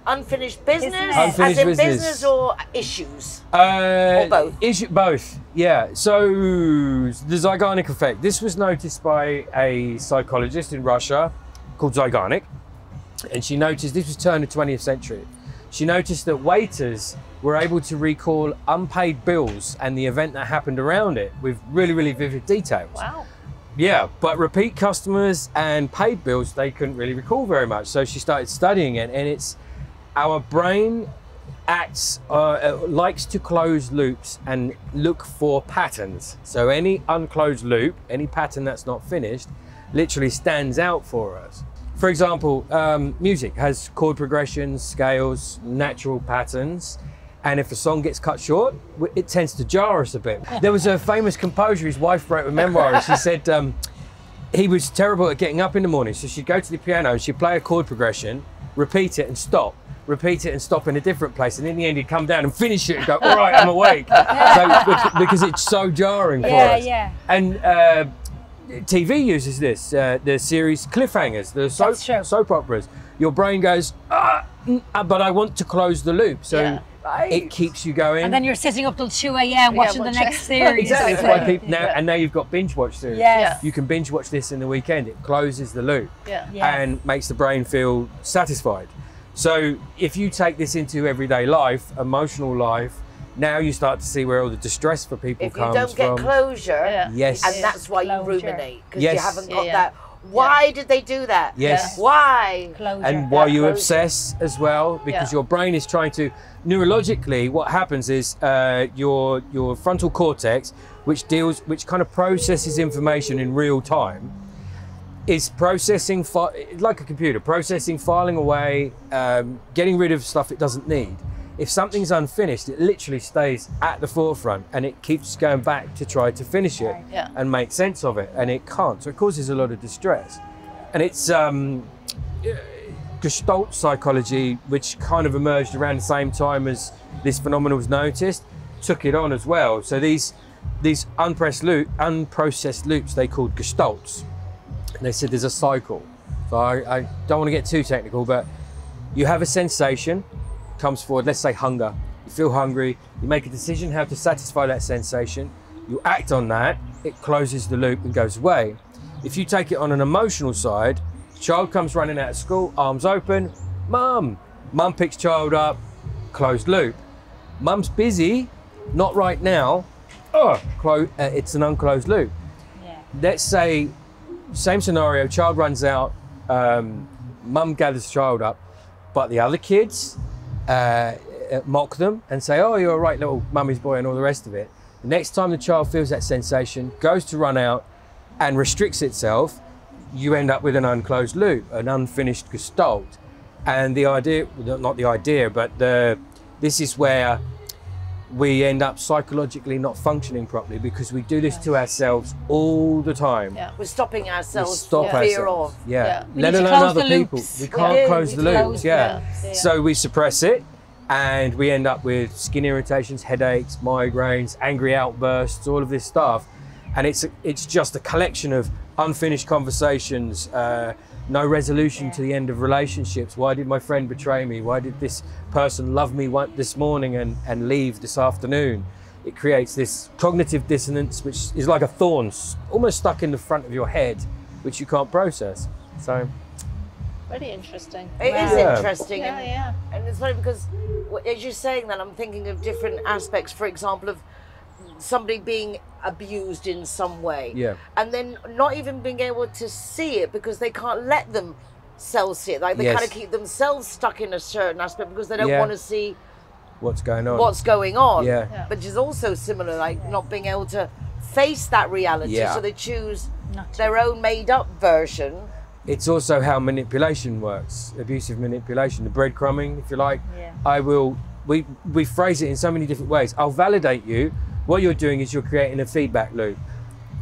Unfinished business? Unfinished as in business. business or issues? Or both? Both, yeah. So the Zeigarnik effect. This was noticed by a psychologist in Russia called Zeigarnik, and she noticed, this was turn of the 20th century. She noticed that waiters were able to recall unpaid bills and the event that happened around it with really, really vivid details. Wow. Yeah, but repeat customers and paid bills, they couldn't really recall very much. So she started studying it, and it's our brain acts, likes to close loops and look for patterns. So any unclosed loop, any pattern that's not finished, literally stands out for us. For example, music has chord progressions, scales, natural patterns, and if a song gets cut short, it tends to jar us a bit. There was a famous composer, his wife wrote a memoir, and she said he was terrible at getting up in the morning, so she'd go to the piano and she'd play a chord progression, repeat it and stop, repeat it and stop in a different place, and in the end he'd come down and finish it and go, all right, I'm awake. So, because it's so jarring for us. Yeah. And TV uses this, the series cliffhangers, the soap operas. Your brain goes, but I want to close the loop. So it keeps you going. And then you're sitting up till 2 a.m. watching the next series. Exactly. That's why people now you've got binge watch series. Yes. You can binge watch this in the weekend. It closes the loop and makes the brain feel satisfied. So if you take this into everyday life, emotional life, now you start to see where all the distress for people comes from. If you don't get closure, yes, and that's why you ruminate, because you haven't got that. Why did they do that? Yes. Why? Closure. And why you obsess as well, because your brain is trying to, neurologically, what happens is your frontal cortex, which kind of processes information in real time, is processing, like a computer, processing, filing away, getting rid of stuff it doesn't need. If something's unfinished, it literally stays at the forefront and it keeps going back to try to finish it and make sense of it, and it can't. So it causes a lot of distress. And it's Gestalt psychology, which kind of emerged around the same time as this phenomenon was noticed, took it on as well. So these unprocessed loops, they called Gestalts. And they said there's a cycle. So I don't want to get too technical, but you have a sensation, comes forward, let's say hunger. You feel hungry, you make a decision how to satisfy that sensation, you act on that, it closes the loop and goes away. If you take it on an emotional side, child comes running out of school, arms open, mum picks child up, closed loop. Mum's busy, not right now, it's an unclosed loop. Let's say, same scenario, child runs out, mum gathers child up, but the other kids mock them and say, oh, you're a right little mummy's boy and all the rest of it. The next time the child feels that sensation, goes to run out and restricts itself, you end up with an unclosed loop, an unfinished gestalt. And the idea, not the idea, but this is where we end up psychologically not functioning properly, because we do this to ourselves all the time. We're stopping ourselves for fear of. Let alone other people. We can't close the loops. So we suppress it, and we end up with skin irritations, headaches, migraines, angry outbursts, all of this stuff. And it's just a collection of unfinished conversations, no resolution to the end of relationships. Why did my friend betray me? Why did this person love me this morning and leave this afternoon? It creates this cognitive dissonance, which is like a thorn almost stuck in the front of your head, which you can't process. So, really interesting. It is interesting. And it's funny because as you're saying that, I'm thinking of different aspects, for example, of somebody being abused in some way, and then not even being able to see it because they can't let themselves see it. Like they kind of keep themselves stuck in a certain aspect because they don't want to see what's going on. Which is also similar, like not being able to face that reality, so they choose their own made-up version. It's also how manipulation works, abusive manipulation, the breadcrumbing, if you like. We phrase it in so many different ways. I'll validate you. What you're doing is you're creating a feedback loop.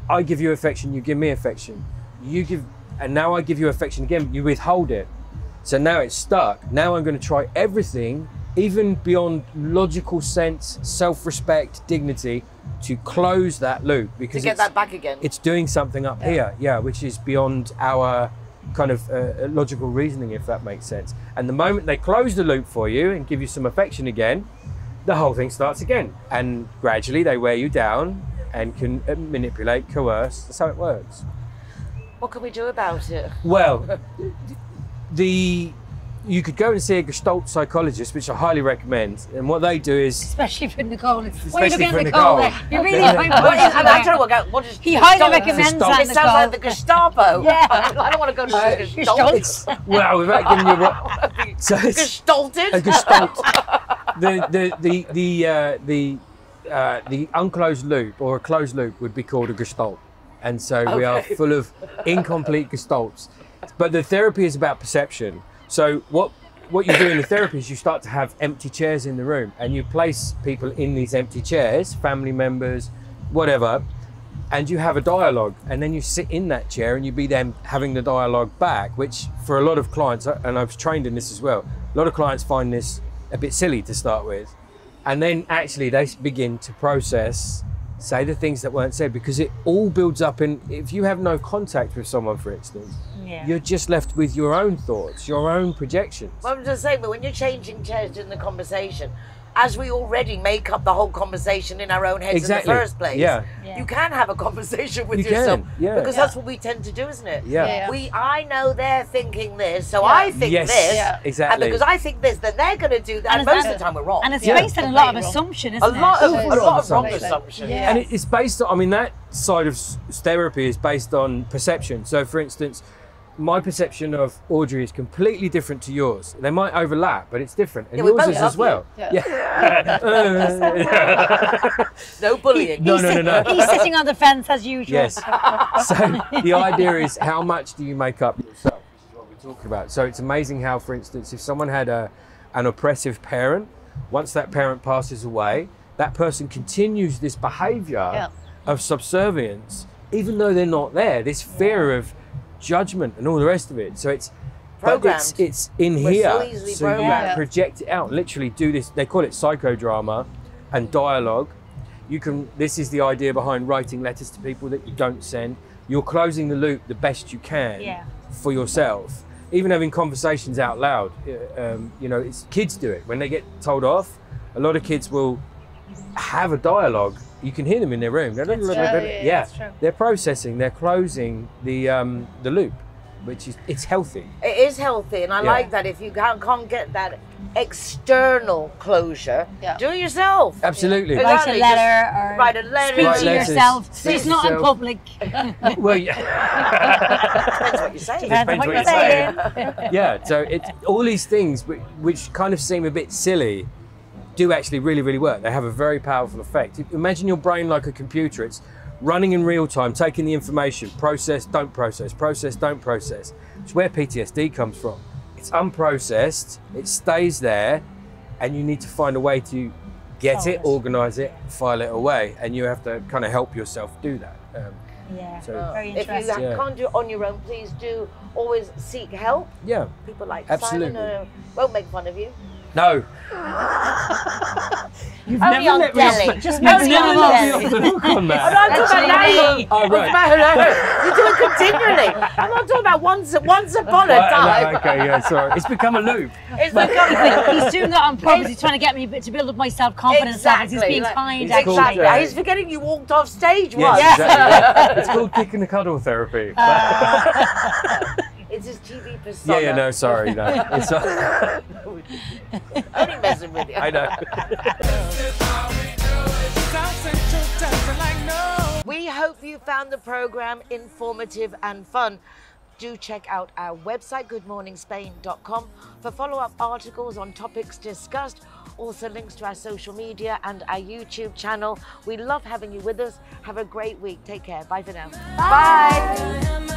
I give you affection, you give me affection. And now I give you affection again, you withhold it. So now it's stuck. Now I'm going to try everything even beyond logical sense, self-respect, dignity, to close that loop, because to get that back again. It's doing something up here, which is beyond our kind of logical reasoning, if that makes sense. And the moment they close the loop for you and give you some affection again, the whole thing starts again. And gradually they wear you down and can manipulate, coerce. That's how it works. What can we do about it? Well, you could go and see a Gestalt psychologist, which I highly recommend. And what they do is... Especially for Nicole. Especially for Nicole. You really I'm trying to work out what is He highly recommends that, It sounds like the Gestapo. Yeah. I don't want to go to the Gestalt. Well, without giving you what... So Gestalted? A Gestalt. The unclosed loop or a closed loop would be called a Gestalt. And so we are full of incomplete Gestalts. But the therapy is about perception. So what you do in the therapy is you start to have empty chairs in the room, and you place people in these empty chairs, family members, whatever, and you have a dialogue, and then you sit in that chair and you be them having the dialogue back, which for a lot of clients, and I was trained in this as well, a lot of clients find this a bit silly to start with, and then actually they begin to process, say the things that weren't said, because it all builds up in, if you have no contact with someone, for instance, you're just left with your own thoughts, your own projections. Well, I'm just saying, but when you're changing chairs during the conversation, as we already make up the whole conversation in our own heads in the first place, you can have a conversation with yourself, because that's what we tend to do, isn't it? I know they're thinking this, so I think this, exactly. and because I think this, then they're going to do that, and most of the time we're wrong. And it's based on a lot of assumption, isn't it? A lot of wrong assumptions. And it's based on, I mean, that side of therapy is based on perception. So for instance, my perception of Audrey is completely different to yours. They might overlap, but it's different. And yours is as well. No bullying. No. He's sitting on the fence as usual. Yes. So the idea is, how much do you make up yourself? This is what we're talking about. So it's amazing how, for instance, if someone had an oppressive parent, once that parent passes away, that person continues this behavior of subservience, even though they're not there. This fear of judgment and all the rest of it. So it's programmed. It's in here. So you project it out. Literally do this. They call it psychodrama and dialogue. You can. This is the idea behind writing letters to people that you don't send. You're closing the loop the best you can for yourself. Even having conversations out loud. You know, it's kids do it when they get told off. A lot of kids will have a dialogue. You can hear them in their room. They're processing. They're closing the loop, which is, it's healthy. It is healthy, and I like that. If you can't get that external closure, do it yourself. Absolutely. Write a letter, or write a letter. Speak to yourself. So it's not in public. Well, depends what you're saying. Depends what you're saying. Yeah. So it's all these things which kind of seem a bit silly, do actually really work. They have a very powerful effect. Imagine your brain like a computer. It's running in real time, taking the information, process, don't process, process, don't process. It's where PTSD comes from. It's unprocessed, it stays there, and you need to find a way to get it, organize it, file it away, and you have to kind of help yourself do that. Very interesting. If you can't do it on your own, please do always seek help. Yeah. People like absolutely. Simon won't make fun of you. No. You've only never let me off. Just never let me off the hook on that. I'm not talking about now. Oh, right. You do it continually. I'm not talking about once upon a time. No, okay, yeah, sorry. It's become a loop. It's become. He's doing that on purpose. He's trying to get me to build up my self-confidence. Exactly. He's being kind. Exactly. He's forgetting you walked off stage once. Yes, exactly. It's called kick and the cuddle therapy. It's his TV persona. Yeah, no, sorry, no. It's only messing with you. I know. We hope you found the program informative and fun. Do check out our website, goodmorningspain.com, for follow-up articles on topics discussed. Also links to our social media and our YouTube channel. We love having you with us. Have a great week. Take care. Bye for now. Bye.